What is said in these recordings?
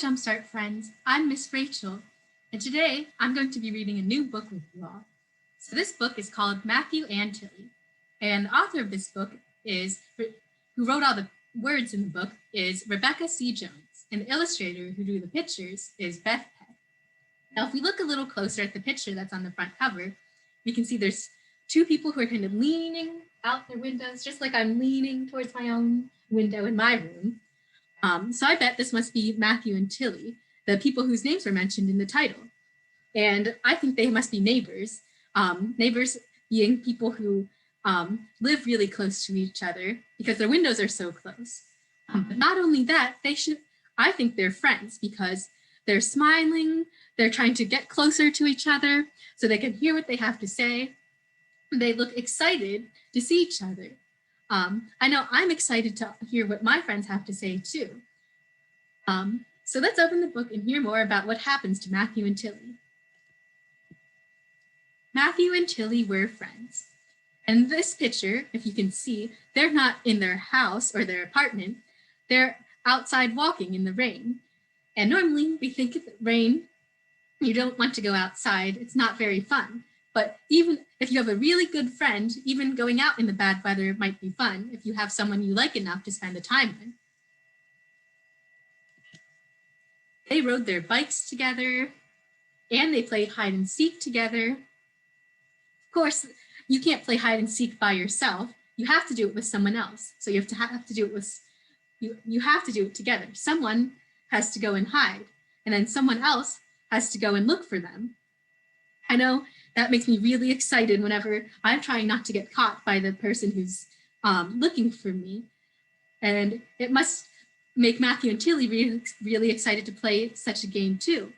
Jumpstart friends, I'm Miss Rachel, and today I'm going to be reading a new book with you all. So this book is called Matthew and Tilly, and the author of this book who wrote all the words in the book is Rebecca C. Jones, and the illustrator who drew the pictures is Beth Peck. Now, if we look a little closer at the picture that's on the front cover, we can see there's two people who are kind of leaning out their windows, just like I'm leaning towards my own window in my room. So I bet this must be Matthew and Tilly, the people whose names were mentioned in the title. And I think they must be neighbors, neighbors being people who live really close to each other because their windows are so close. But not only that, I think they're friends because they're smiling, they're trying to get closer to each other so they can hear what they have to say. They look excited to see each other. I know I'm excited to hear what my friends have to say too. So let's open the book and hear more about what happens to Matthew and Tilly. Matthew and Tilly were friends. And this picture, if you can see, they're not in their house or their apartment. They're outside walking in the rain. And normally we think of rain, you don't want to go outside. It's not very fun. But even if you have a really good friend, even going out in the bad weather might be fun if you have someone you like enough to spend the time with. They rode their bikes together and they played hide and seek together. Of course, you can't play hide and seek by yourself. You have to do it with someone else. So you have to do it with, you have to do it together. Someone has to go and hide, and then someone else has to go and look for them. I know that makes me really excited whenever I'm trying not to get caught by the person who's looking for me. And it must make Matthew and Tilly really excited to play such a game too.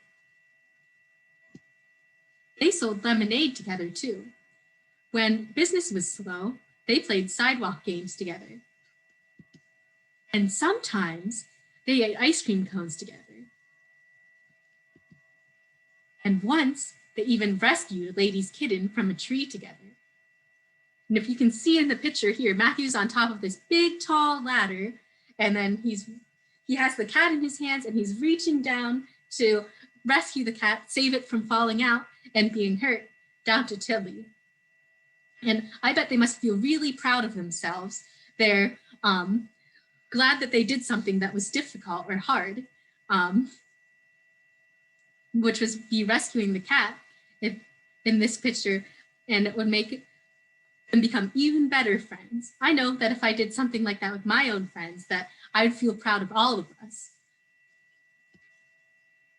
They sold lemonade together too. When business was slow, they played sidewalk games together. And sometimes they ate ice cream cones together. And once, they even rescued a lady's kitten from a tree together. And if you can see in the picture here, Matthew's on top of this big, tall ladder, and then he has the cat in his hands, and he's reaching down to rescue the cat, save it from falling out and being hurt, down to Tilly. And I bet they must feel really proud of themselves. They're glad that they did something that was difficult or hard, which was be rescuing the cat in this picture, and it would make them become even better friends. I know that if I did something like that with my own friends, that I would feel proud of all of us.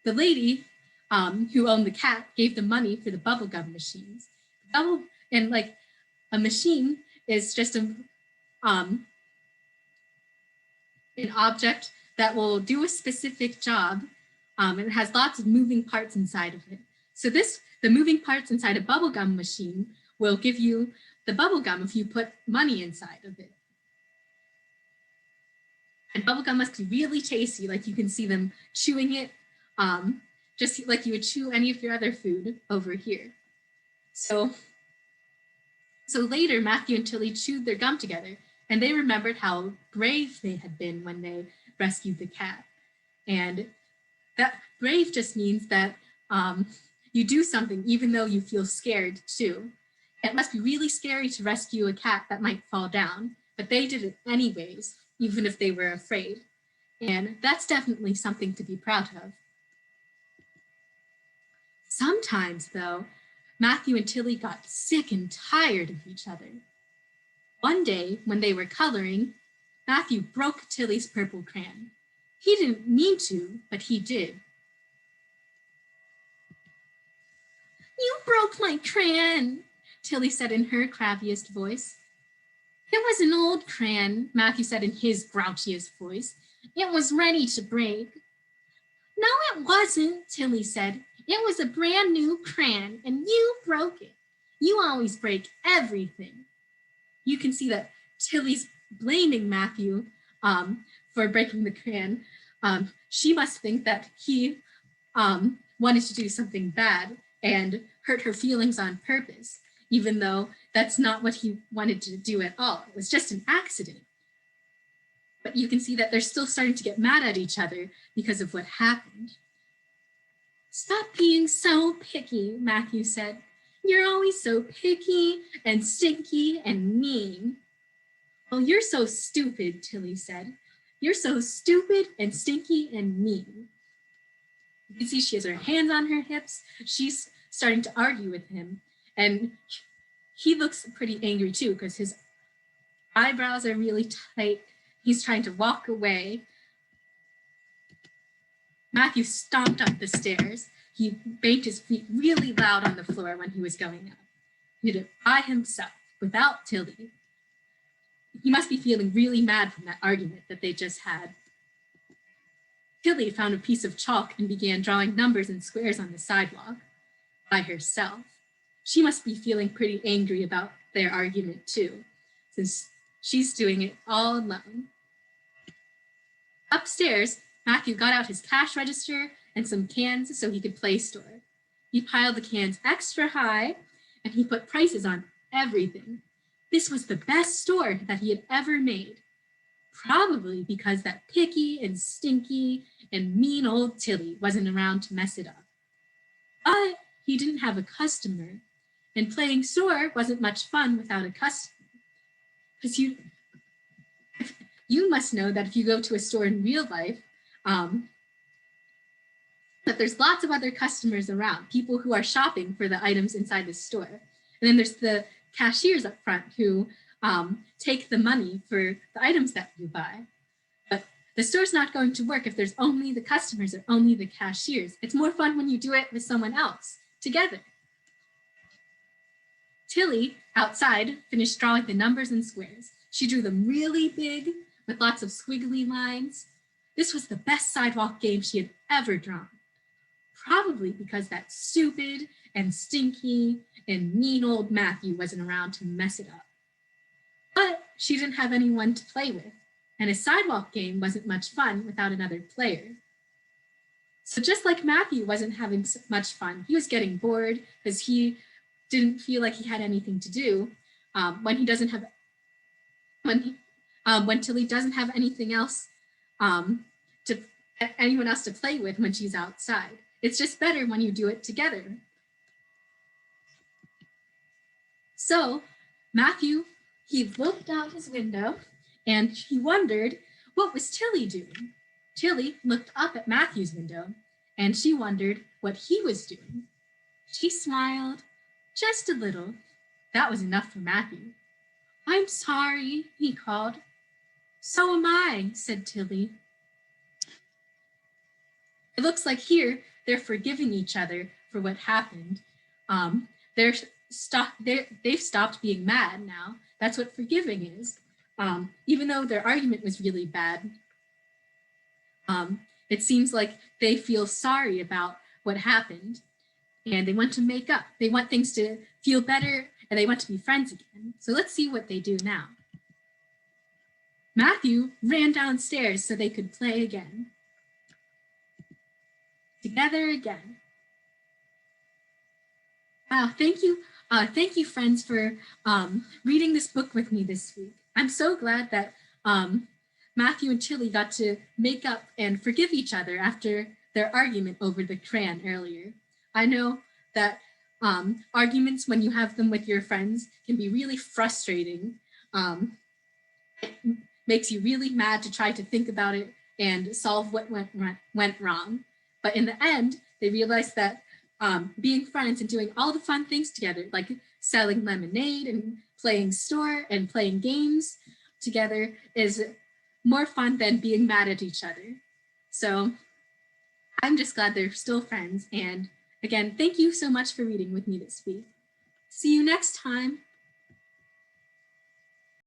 The lady who owned the cat gave them money for the bubblegum machines. And like a machine is just an object that will do a specific job, and it has lots of moving parts inside of it. So the moving parts inside a bubblegum machine will give you the bubblegum if you put money inside of it. And bubblegum must be really tasty, like you can see them chewing it, just like you would chew any of your other food over here. So later, Matthew and Tilly chewed their gum together, and they remembered how brave they had been when they rescued the cat. And that brave just means that you do something even though you feel scared too. It must be really scary to rescue a cat that might fall down, but they did it anyways, even if they were afraid. And that's definitely something to be proud of. Sometimes, though, Matthew and Tilly got sick and tired of each other. One day, when they were coloring, Matthew broke Tilly's purple crayon. He didn't mean to, but he did. "You broke my crayon," Tilly said in her crabbiest voice. "It was an old crayon," Matthew said in his grouchiest voice. "It was ready to break." "No, it wasn't," Tilly said. "It was a brand new crayon, and you broke it. You always break everything." You can see that Tilly's blaming Matthew for breaking the crayon. She must think that he wanted to do something bad and hurt her feelings on purpose, even though that's not what he wanted to do at all. It was just an accident. but you can see that they're still starting to get mad at each other because of what happened. "Stop being so picky," Matthew said. "You're always so picky and stinky and mean." "Oh, you're so stupid," Tilly said. "You're so stupid and stinky and mean." You can see she has her hands on her hips. She's starting to argue with him. And he looks pretty angry too because his eyebrows are really tight. He's trying to walk away. Matthew stomped up the stairs. He banged his feet really loud on the floor when he was going up. He did it by himself, without Tilly. He must be feeling really mad from that argument that they just had. Tilly found a piece of chalk and began drawing numbers and squares on the sidewalk by herself. She must be feeling pretty angry about their argument too, since she's doing it all alone. Upstairs, Matthew got out his cash register and some cans so he could play store. He piled the cans extra high and he put prices on everything. This was the best store that he had ever made. Probably because that picky and stinky and mean old Tilly wasn't around to mess it up. But he didn't have a customer, and playing store wasn't much fun without a customer. Because you must know that if you go to a store in real life, that there's lots of other customers around, people who are shopping for the items inside the store. And then there's the cashiers up front who take the money for the items that you buy. But the store's not going to work if there's only the customers or only the cashiers. It's more fun when you do it with someone else, together. Tilly, outside, finished drawing the numbers and squares. She drew them really big with lots of squiggly lines. This was the best sidewalk game she had ever drawn. Probably because that stupid and stinky and mean old Matthew wasn't around to mess it up. But she didn't have anyone to play with, and a sidewalk game wasn't much fun without another player. So just like Matthew wasn't having much fun, he was getting bored because he didn't feel like he had anything to do when Tilly doesn't have anything else anyone else to play with when she's outside. It's just better when you do it together. So Matthew, he looked out his window and he wondered, what was Tilly doing? Tilly looked up at Matthew's window and she wondered what he was doing. She smiled just a little. That was enough for Matthew. "I'm sorry," he called. "So am I," said Tilly. It looks like here they're forgiving each other for what happened. They've stopped being mad now. That's what forgiving is. Even though their argument was really bad, it seems like they feel sorry about what happened and they want to make up. They want things to feel better and they want to be friends again. So let's see what they do now. Matthew ran downstairs so they could play again. Together again. Wow, thank you. Thank you, friends, for reading this book with me this week. I'm so glad that Matthew and Tilly got to make up and forgive each other after their argument over the crayon earlier. I know that arguments, when you have them with your friends, can be really frustrating. It makes you really mad to try to think about it and solve what went wrong. But in the end, they realized that being friends and doing all the fun things together, like selling lemonade and playing store and playing games together, is more fun than being mad at each other. So I'm just glad they're still friends. And again, thank you so much for reading with me this week. See you next time.